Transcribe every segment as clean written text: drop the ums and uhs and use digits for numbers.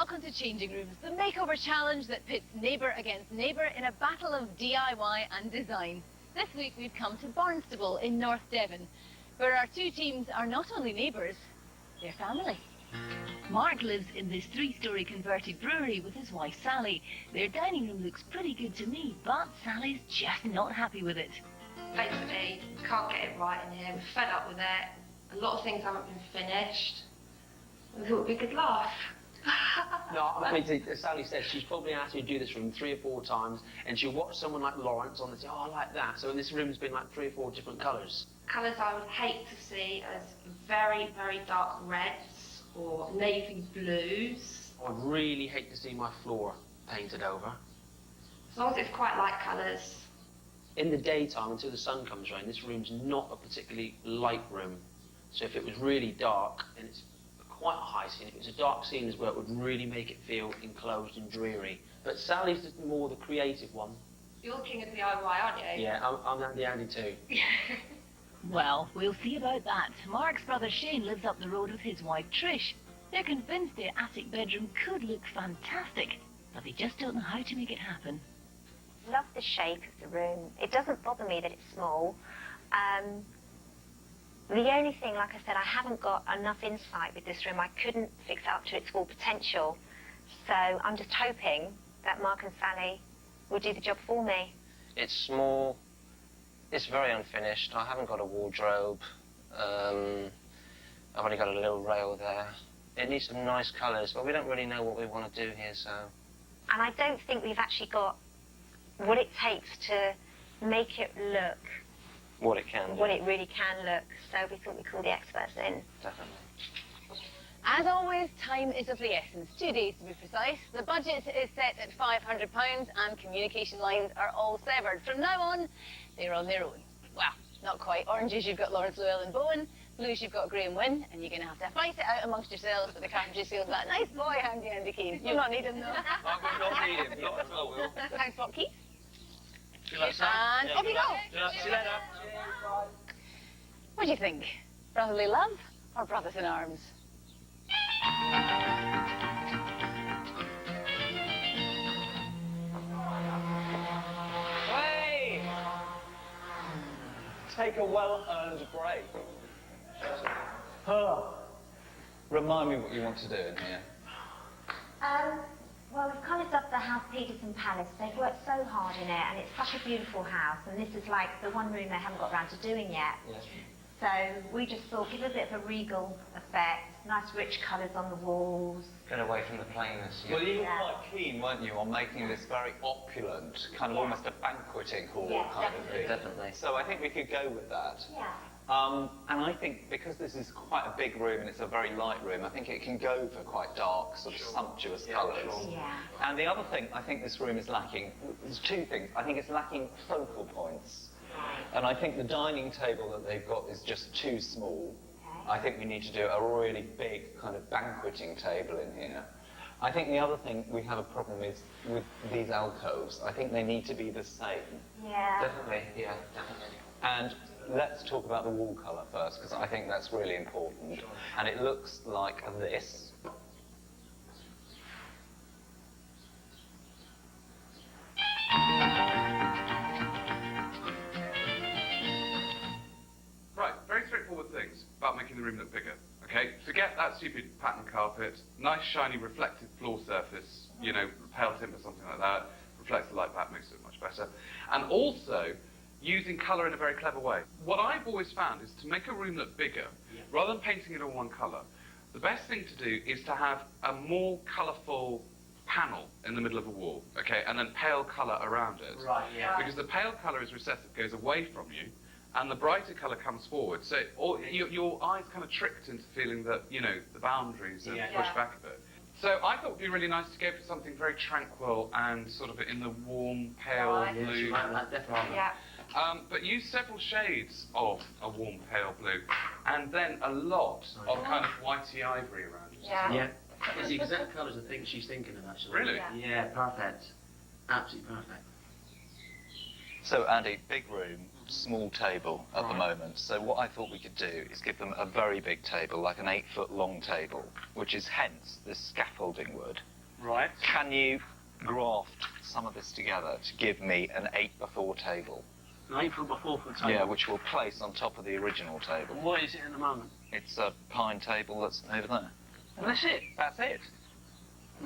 welcome to Changing Rooms, the makeover challenge that pits neighbour against neighbour in a battle of DIY and design. This week we've come to Barnstaple in North Devon, where our two teams are not only neighbours, they're family. Mark lives in this three-storey converted brewery with his wife Sally. Their dining room looks pretty good to me, but Sally's just not happy with it. Basically, can't get it right in here, we're fed up with it. A lot of things haven't been finished. We thought it would be a good laugh. No, I mean, as Sally said, she's probably asked you to do this room 3 or 4 times, and she'll watch someone like Lawrence on and say, oh, I like that. So this room's been like 3 or 4 different colours. Colours I would hate to see as very, very dark reds or navy blues. I'd really hate to see my floor painted over. As long as it's quite light colours. In the daytime, until the sun comes around, this room's not a particularly light room. So if it was really dark, and it's quite a high ceiling, if it was a dark ceiling as well, it would really make it feel enclosed and dreary. But Sally's more the creative one. You're the king of DIY, aren't you? Yeah, I'm Andy too. Well, we'll see about that. Mark's brother Shane lives up the road with his wife Trish. They're convinced their attic bedroom could look fantastic, but they just don't know how to make it happen. Love the shape of the room. It doesn't bother me that it's small. The only thing, like I said, I haven't got enough insight with this room. I couldn't fix it up to its full potential. So I'm just hoping that Mark and Sally will do the job for me. It's small. It's very unfinished. I haven't got a wardrobe. I've only got a little rail there. It needs some nice colours, but we don't really know what we want to do here, so... And I don't think we've actually got what it takes to make it look what it can do. what it really can look. So we thought we'd call the experts in. Definitely. As always, time is of the essence. 2 days to be precise. The budget is set at £500 and communication lines are all severed. From now on, they're on their own. Well, not quite. Oranges, you've got Llewelyn-Bowen. Blues, you've got Graham Wynn. And you're going to have to fight it out amongst yourselves for the cartridge sales of that nice boy, Handy Andy Keane. You'll not need him, though. I will not need him, not at all, Will. Thanks, Bob Keith. See you later, Sam. And off you go. See you later. What do you think? Brotherly love or brothers in arms? Hey! Take a well-earned break. Remind me what you want to do in here. Well, we've kind of dubbed the house Peterson Palace. They've worked so hard in it, and it's such a beautiful house, and this is like the one room they haven't got around to doing yet. Yes. So we just thought, give it a bit of a regal effect, nice rich colours on the walls. Get away from the plainness. Well, you were quite keen, weren't you, on making this very opulent, kind of almost a banqueting hall kind of thing. Definitely. So I think we could go with that. Yeah. And I think because this is quite a big room and it's a very light room, I think it can go for quite dark, sort of sumptuous colours. Yeah. And the other thing I think this room is lacking, there's 2 things. I think it's lacking focal points. And I think the dining table that they've got is just too small. I think we need to do a really big kind of banqueting table in here. I think the other thing we have a problem is with these alcoves. I think they need to be the same. Yeah. Definitely, yeah, definitely. And let's talk about the wall colour first, because I think that's really important. And it looks like this. Right, very straightforward things about making the room look bigger, okay? Forget that stupid pattern carpet, nice shiny reflective floor surface, you know, pale timber, something like that, reflects the light back, makes it much better. And also, using colour in a very clever way. What I've always found is to make a room look bigger, rather than painting it all one colour, the best thing to do is to have a more colourful panel in the middle of a wall, okay, and then pale colour around it. Right, yeah. Because the pale colour is recessive, goes away from you, and the brighter colour comes forward. So your eyes kind of tricked into feeling that, you know, the boundaries are pushed back a bit. So I thought it would be really nice to go for something very tranquil and sort of in the warm, pale blue. Definitely. Yeah. But use several shades of a warm, pale blue, and then a lot of kind of whitey ivory around it. Yeah. Yeah. It's the exact colours I think she's thinking of, actually. Really? Yeah, perfect. Absolutely perfect. So Andy, big room, small table at the moment. So what I thought we could do is give them a very big table, like an 8-foot long table, which is hence this scaffolding wood. Right. Can you graft some of this together to give me an 8x4 table? An 8x4 table? Yeah, which we'll place on top of the original table. What is it at the moment? It's a pine table that's over there. And that's it? That's it.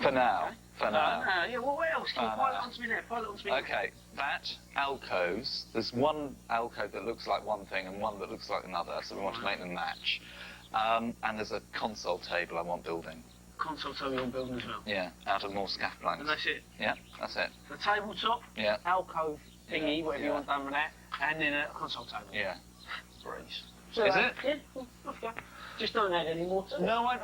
For now. Okay. For now. Yeah, well, what else? Can you pile it onto me there? Pile it onto me. Okay, that alcoves, there's one alcove that looks like one thing and one that looks like another, so we want to make them match. And there's a console table I want building. Console table you want building as well? Yeah, out of more scaff planks. And that's it? Yeah, that's it. The tabletop, Yeah. alcove thingy, whatever you want done with that, and then a console table. Yeah. Breeze. Is it? Yeah, well, off you go. Just don't add any more to it. No, I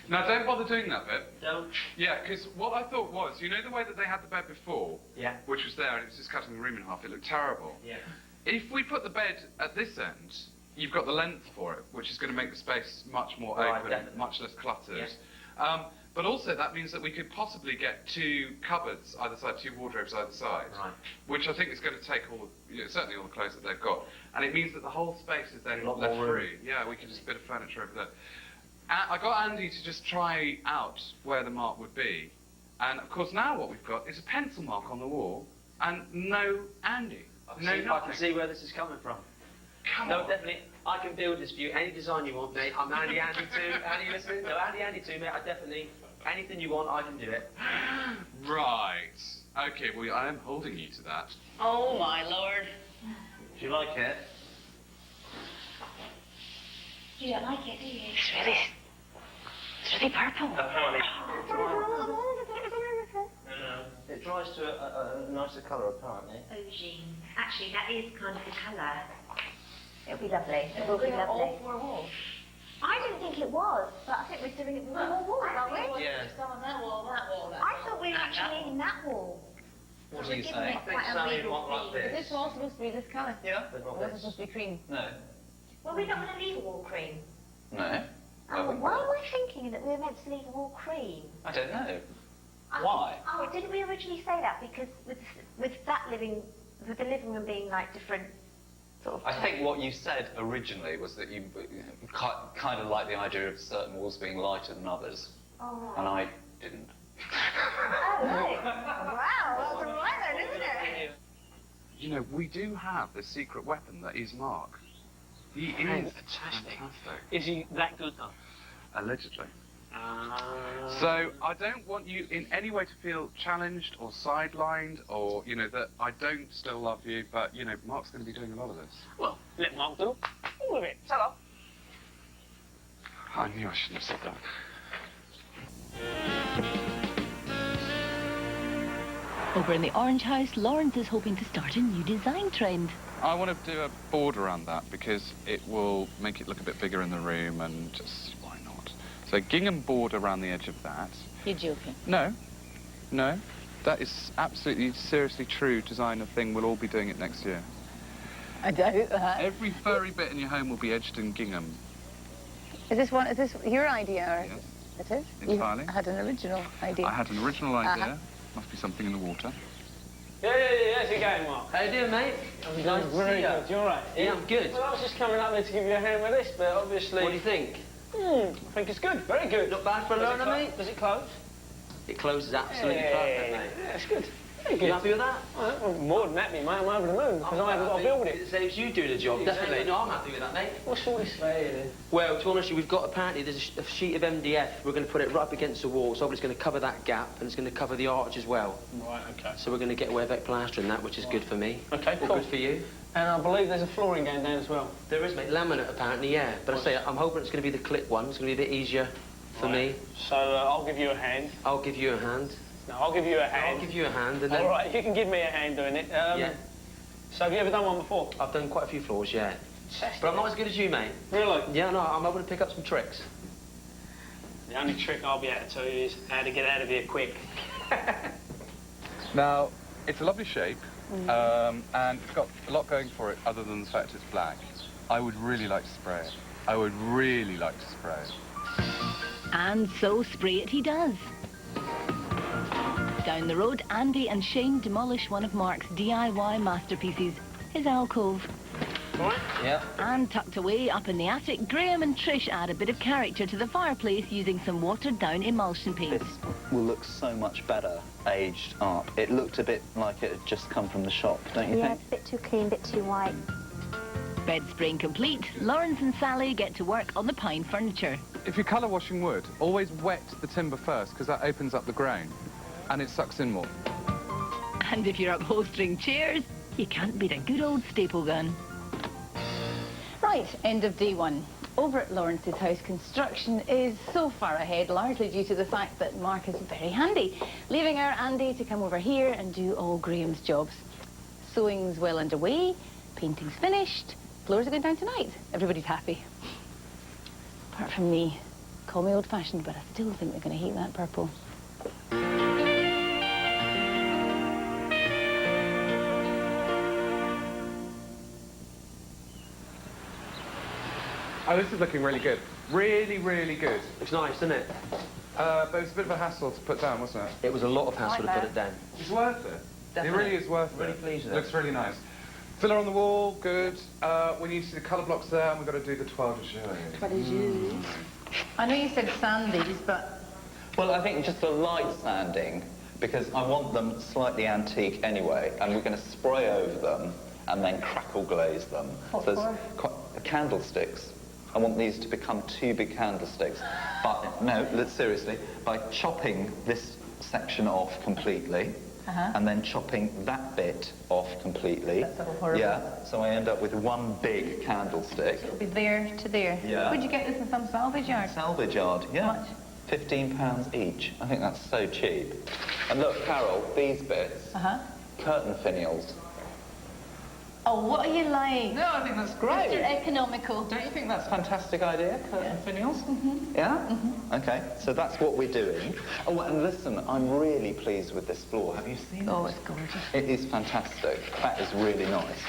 Now, don't bother doing that bit. Don't. Yeah, because what I thought was, you know the way that they had the bed before? Yeah. Which was there, and it was just cutting the room in half. It looked terrible. Yeah. If we put the bed at this end, you've got the length for it, which is going to make the space much more Right, open, definitely. much less cluttered. Yeah. But also that means that we could possibly get 2 cupboards either side, 2 wardrobes either side, Right. which I think is going to take all, certainly all the clothes that they've got, and it means that the whole space is then A lot left more room. free. Yeah, we could just a bit of furniture over there. I got Andy to just try out where the mark would be, and of course now what we've got is a pencil mark on the wall and no Andy. I Nothing. can see where this is coming from. Come No, on. definitely. I can build this for you. Any design you want, mate. I'm Andy too. Andy, listening? No, Andy too, mate. I definitely. Anything you want, I can do it. Right. Okay, well, I am holding you to that. Oh, my lord. Do you like it? You don't like it, do you? It's really purple. Apparently. It dries to a nicer colour, apparently. Aubergine. Actually, that is kind of the colour. It'll be lovely. It will be lovely. All 4 walls. I didn't think it was, but I think we're doing it with more walls, aren't we? Yeah. Just on that wall, that wall. I thought we were actually needing that wall. What So do we're you giving say? it quite a Sally, regal want like feel. this? This wall's supposed to be this colour. Yeah. But It not wasn't this. supposed to be cream. No. Well, we're not going to leave a wall cream. No. Oh, why am I thinking that we were meant to leave a wall cream? I don't know. I Why? think- oh, didn't we originally say that? Because with that with the living room being like different sort of... I think what you said originally was that you kind of like the idea of certain walls being lighter than others, Oh, and I didn't. oh right. Wow, that's all right then, isn't it? You know, we do have the secret weapon that is Mark. He is Fantastic. Is he that good, though? Allegedly. So I don't want you in any way to feel challenged or sidelined or, you know, that I don't still love you, but, you know, Mark's going to be doing a lot of this. Well, let Mark do all of it. Shut up. I knew I shouldn't have said that. Over in the Orange House, Lawrence is hoping to start a new design trend. I want to do a border around that because it will make it look a bit bigger in the room and just, why not? So gingham border around the edge of that. You're joking. No, that is absolutely, seriously true designer thing. We'll all be doing it next year. I doubt that. Every furry bit in your home will be edged in gingham. Is this your idea? Or Yes. It is? Entirely. You had an original idea. I had an original idea. Must be something in the water. Yeah, how's it going, Mark? How you doing, mate? Nice to Very see you. good, you alright? Yeah, I'm good. Well, I was just coming up there to give you a hand with this, but obviously... What do you think? I think it's good, very good. Not bad for a learner, mate? Does it close? It closes absolutely perfect, mate. Yeah, it's good. Very good. You happy with that? Well, more than happy, mate. I'm over the moon, because I haven't got to build it. It saves you doing the job. Definitely. No, I'm happy with that, mate. What's all this for then? Well, to be honest, we've got apparently there's a sheet of MDF. We're going to put it right up against the wall, so it's going to cover that gap and it's going to cover the arch as well. Right, okay. So we're going to get away with plastering that, which is good for me. Okay, All cool. good for you. And I believe there's a flooring going down as well. There is, mate. Laminate, apparently, yeah. But I say, I'm hoping it's going to be the clip one. It's going to be a bit easier for me. So I'll give you a hand. I'll give you a hand. No, I'll give you a hand. I'll give you a hand, and then... All right, if you can give me a hand doing it. Yeah. So have you ever done one before? I've done quite a few floors, yeah. Fantastic. But I'm not as good as you, mate. Really? Yeah, no, I'm hoping to pick up some tricks. The only trick I'll be able to tell you is how to get out of here quick. Now, it's a lovely shape, and it's got a lot going for it other than the fact it's black. I would really like to spray it. I would really like to spray it. And so spray it he does. Down the road, Andy and Shane demolish one of Mark's DIY masterpieces, his alcove. All right? Yeah. And tucked away up in the attic, Graham and Trish add a bit of character to the fireplace using some watered-down emulsion paint. This will look so much better aged up. It looked a bit like it had just come from the shop, don't you Yeah, think? it's a bit too clean, a bit too white. Bed spraying complete, Lawrence and Sally get to work on the pine furniture. If you're colour washing wood, always wet the timber first, because that opens up the grain, and it sucks in more. And if you're upholstering chairs, you can't beat a good old staple gun. Right, end of day one. Over at Lawrence's house, construction is so far ahead, largely due to the fact that Mark is very handy, leaving our Andy to come over here and do all Graham's jobs. Sewing's well underway, painting's finished, floors are going down tonight. Everybody's happy. Apart from me. Call me old-fashioned, but I still think they're going to hate that purple. Oh, this is looking really good. Really, really good. It's nice, isn't it? But it was a bit of a hassle to put down, wasn't it? It was a lot of hassle to put it down. It's worth it. Definitely. It really is worth I'm really it. pleased with it. Looks really nice. Filler on the wall, good. We need to see the colour blocks there, and we've got to do the toile de jeu. I know you said sandies, but... Well, I think just a light sanding, because I want them slightly antique anyway, and we're going to spray over them and then crackle glaze them. What So for? there's candlesticks. I want these to become 2 big candlesticks. But, no, seriously, by chopping this section off completely, and then chopping that bit off completely. That's so horrible. Yeah, so I end up with 1 big candlestick. It'll be there to there. Yeah. Would you get this in some salvage yard? Salvage yard, yeah. How much? £15 each. I think that's so cheap. And look, Carol, these bits, curtain finials. Oh, what are you like? No, I think that's great. Mr. Economical. Don't you think that's a fantastic idea, curtain finials? Yeah? Okay, so that's what we're doing. Oh, and listen, I'm really pleased with this floor. Have you seen it? Oh, it's gorgeous. It is fantastic. That is really nice.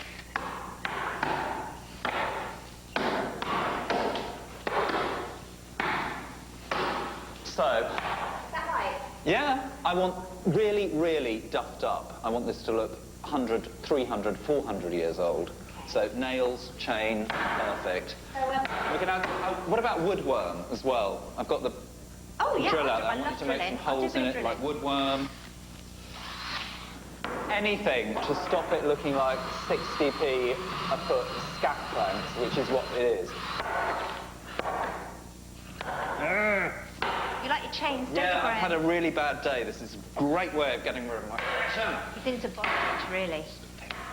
So, Is that right? yeah, I want really, really duffed up. I want this to look 100, 300, 400 years old. So nails, chain, perfect. We can add, what about woodworm as well? I've got the Oh, yeah, drill out there. I I want love you to make some drilling. I'll holes do in some it, drilling. like woodworm. Anything to stop it looking like 60p a foot scat planks, which is what it is. You like your chains, don't you, Yeah, I've Graham? had a really bad day. This is a great way of getting rid of my... He's into bondage, really.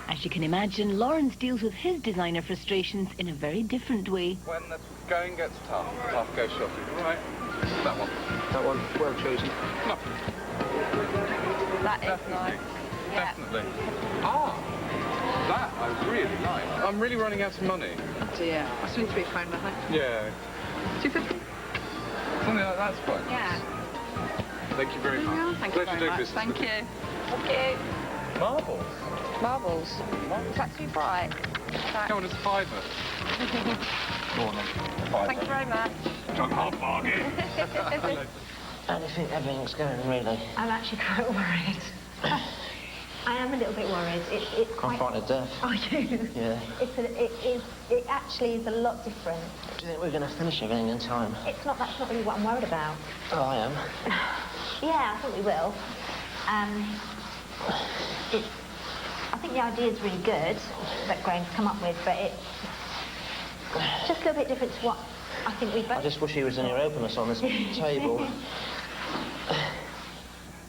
As you can imagine, Lawrence deals with his designer frustrations in a very different way. When the going gets tough, tough go shopping. All right. That one. That one, well chosen. No, That is definitely. nice. Yeah. Definitely. Ah, that I really like. I'm really running out of money. Dear, that's only £3, I think. Yeah. 250. Something like that's fine. Yeah. Thank you very much. Thank you Pleasure very doing much. business Thank with you. Thank you. Marbles. Marbles. Is that too bright? Come on, it's £5. Go on then. Thank you very much. Half bargain. How do you think everything's going, really? I'm actually quite worried. I am a little bit worried. It's I'm quite... frightened to death. Are you? Yeah. It actually is a lot different. Do you think we're going to finish everything in time? That's not really what I'm worried about. Oh, I am. Yeah, I think we will. I think the idea is really good that Graham's come up with, but it's just a little bit different to what I think we both... I just wish he was any openness on this table.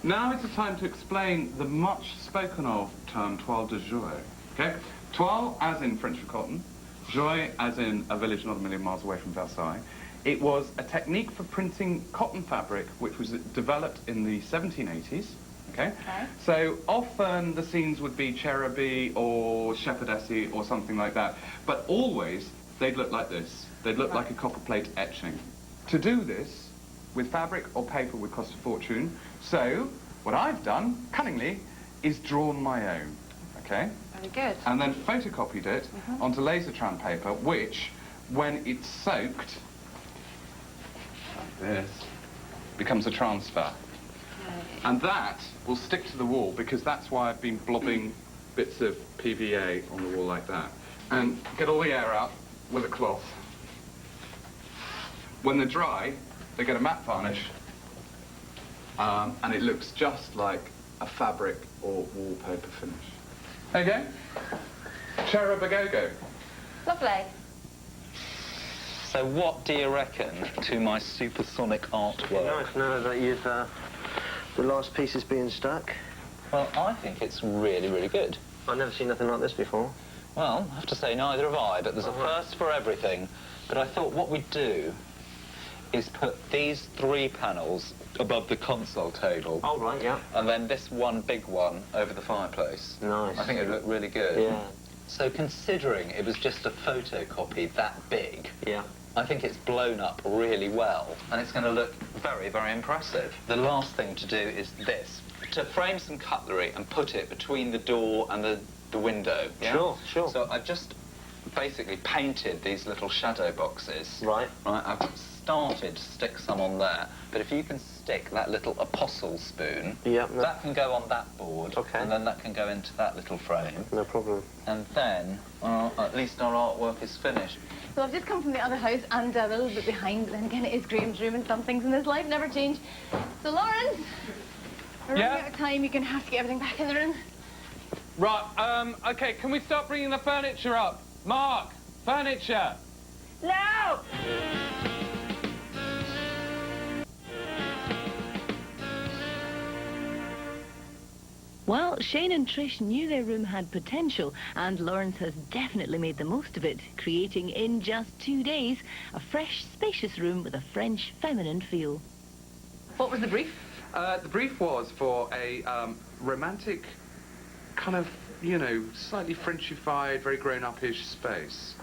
Now is the time to explain the much spoken of term toile de joie. Okay? Toile as in French for cotton, joie as in a village not a million miles away from Versailles. It was a technique for printing cotton fabric which was developed in the 1780s. Okay? So often the scenes would be cherubim or shepherdessy or something like that, but always they'd look like this. They'd look like a copper plate etching. To do this with fabric or paper would cost a fortune. So what I've done, cunningly, is drawn my own. Okay? Very good. And then photocopied it onto laser-tran paper, which, when it's soaked, like this, becomes a transfer. And that will stick to the wall, because that's why I've been blobbing bits of PVA on the wall like that. and get all the air out with a cloth. When they're dry, they get a matte varnish, and it looks just like a fabric or wallpaper finish. There you go. Cherub-a-go-go. Lovely. So what do you reckon to my supersonic artwork? Nice now that you've the last piece is being stuck. Well, I think it's really, really good. I've never seen nothing like this before. Well, I have to say neither have I, but there's a first for everything. But I thought what we'd do is put these 3 panels above the console table. Oh, right, yeah. And then this one big one over the fireplace. Nice. I think it'd look really good. Yeah. So considering it was just a photocopy that big, Yeah. I think it's blown up really well, and it's going to look very, very impressive. The last thing to do is this. To frame some cutlery and put it between the door and the window. Yeah? Sure, sure. So I've just basically painted these little shadow boxes. Right. Right, I've started to stick some on there, but if you can stick that little apostle spoon, Yeah, no. that can go on that board, Okay. and then that can go into that little frame, No problem. and then at least our artwork is finished. So I've just come from the other house and a little bit behind, but then again it is Graham's room and some things in this life never change. So Lawrence, we're running out of time, you're going to have to get everything back in the room. Right, okay, can we start bringing the furniture up? Mark, furniture! No! Well, Shane and Trish knew their room had potential, and Lawrence has definitely made the most of it, creating in just 2 days a fresh, spacious room with a French, feminine feel. What was the brief? The brief was for a romantic, kind of, you know, slightly Frenchified, very grown-up-ish space.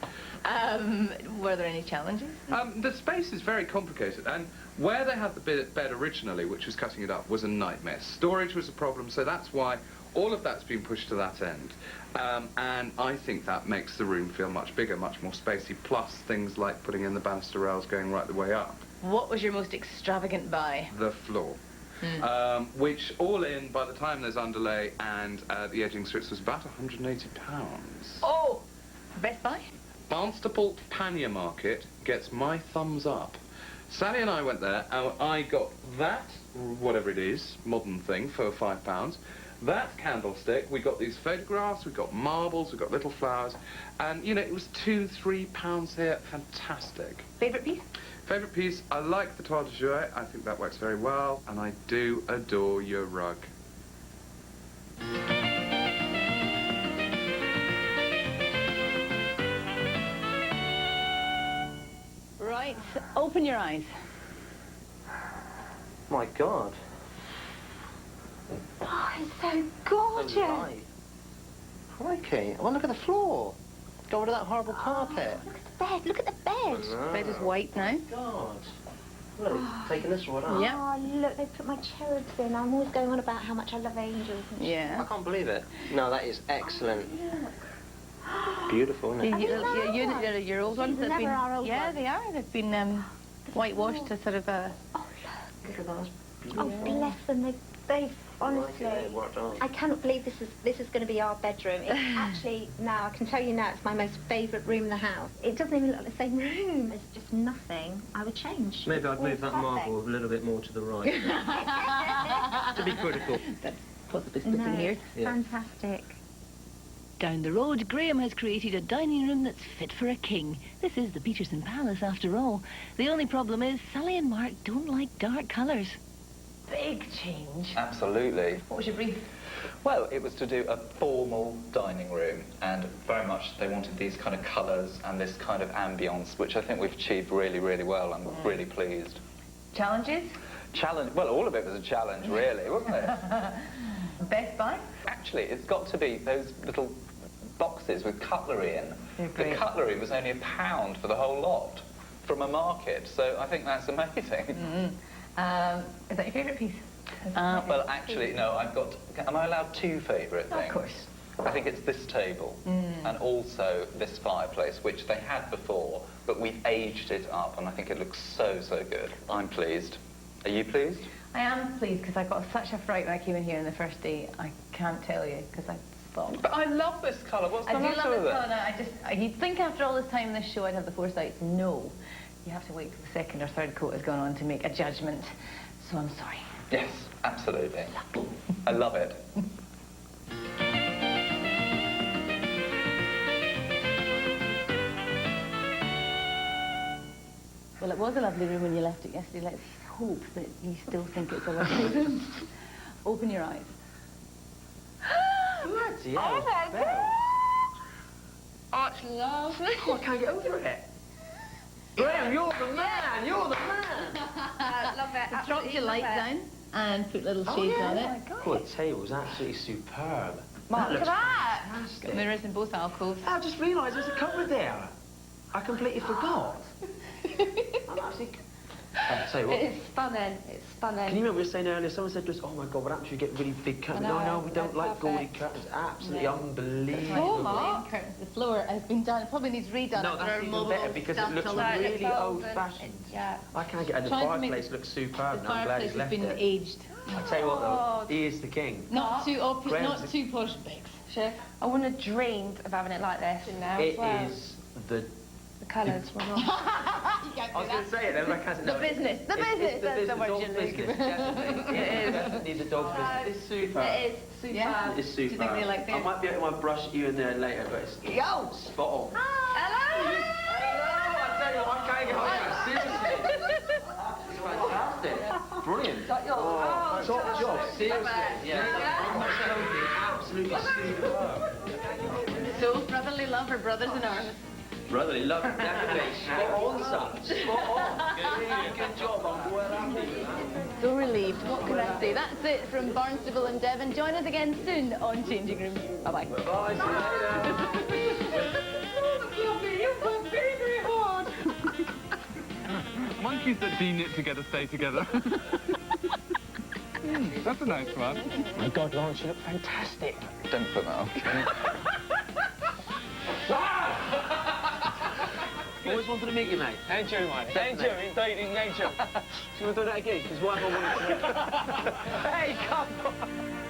Were there any challenges? The space is very complicated, and where they had the bed originally, which was cutting it up, was a nightmare. Storage was a problem, so that's why all of that's been pushed to that end. And I think that makes the room feel much bigger, much more spacey, plus things like putting in the banister rails going right the way up. What was your most extravagant buy? The floor. Which all in, by the time there's underlay and the edging strips, was about £180. Oh! Best buy? Barnstaple Pannier Market gets my thumbs up. Sally and I went there, and I got that, whatever it is, modern thing, for £5. That candlestick, we got these photographs, we got marbles, we got little flowers, and, you know, it was £2–3 here. Fantastic. Favourite piece? Favourite piece, I like the toile de jouet. I think that works very well, and I do adore your rug. Right, open your eyes. My God. Oh, it's so gorgeous. Right. Crikey. Well, look at the floor. Go over that horrible carpet. Look at the bed. Look at the bed. Bed is white now. God. Well, they've taken this right up. Yeah. Oh, look, they put my cherubs in. I'm always going on about how much I love angels. I Yeah. can't believe it. No, that is excellent. Beautiful, isn't it? Your old ones These have never been... are old yeah, ones. they are. They've been whitewashed to sort of... Oh, Look at that. oh, bless them. They honestly... It worked on. I cannot believe this is going to be our bedroom. It's actually, now, I can tell you now, it's my most favourite room in the house. It doesn't even look like the same room. There's just nothing I would change. Maybe I'd It's move that perfect. marble a little bit more to the right. To be critical. That's possibly splitting No, here. it's fantastic. Down the road, Graham has created a dining room that's fit for a king. This is the Peterson Palace, after all. The only problem is Sally and Mark don't like dark colours. Big change. Absolutely. What was your brief? Well, it was to do a formal dining room, and very much they wanted these kind of colours and this kind of ambience, which I think we've achieved really, really well. I'm really pleased. Challenges? Challenge, well, all of it was a challenge, really, wasn't it? Best buy? Actually, it's got to be those little boxes with cutlery in. They're The great. cutlery was only £1 for the whole lot from a market, so I think that's amazing. Is that your favourite piece? Well, actually, no, I've got... Am I allowed 2 favourite things? Of course. I think it's this table and also this fireplace, which they had before, but we've aged it up, and I think it looks so, so good. I'm pleased. Are you pleased? I am pleased because I got such a fright when I came in here on the first day. I can't tell you because I box. But I love this colour. What's the I do matter love with this it? colour. You'd think after all this time in this show I'd have the foresight to know. You have to wait till the second or third coat has gone on to make a judgment. So I'm sorry. Yes, absolutely. I love it. Well, it was a lovely room when you left it yesterday. Let's hope that you still think it's a lovely room. Open your eyes. Bloody hell, Belle. Oh, it's lovely. Oh, I can't get over it. Graham, you're the man. You're the man. I love it. Drop Absolutely your light love it. down and put little shades on it. Oh, the table's absolutely superb. Mark, That look at looks that. fantastic. Got mirrors in both alcoves. I just realised there's a cupboard there. I completely forgot. I'm actually... I'll tell you what. It's stunning. It's stunning. Can you remember we were saying earlier, someone said to us, oh my God, what happens if you get really big curtains? I know, No, we don't they're like gaudy perfect. curtains. Absolutely No. unbelievable. Floor, Mark. Curtains. The floor has been done. It probably needs redone. No, after that's our even mobile better because it stuff looks all over. really It's old-fashioned. Yeah. I can't get... And the Trying to make fireplace looks superb The now. I'm glad fireplace he's has left been it. aged. I tell you what though, he is the king. Not too obvious, Graham's not too posh, Bex. Chef, I wouldn't have dreamed of having it like this in there It as well. is the... The colours were not. You can't I was going to say it, then I can't say The business, the business, It's that's the word dog's you're looking business, for. definitely. It is. Definitely the dog business. It's super. It is super. Yeah. It's Do you super. think they like I this? might be able to brush at you in there later, but it's Yo! spot on. Hello. I tell you, I can't get over it. Seriously. It's fantastic. Brilliant. Got yours. Oh, top job. Seriously. Yeah. I'm not joking. Absolutely superb. So brotherly love for brothers in arms. Brotherly love, definitely. Spot on, son. Spot on. Good job. I'm well happy with that. So relieved. What can I say? That's it from Barnstaple and Devon. Join us again soon on Changing Room. Bye-bye. Bye. See you later. Monkeys that do knit together stay together. That's a nice one. Oh my God, Lawrence, you look fantastic. Don't put that on. Always wanted to meet you, mate. Thank you, mate. Thank you, indeed, thank you. Do you want to do that again? Because what I wanted to... Hey, come on.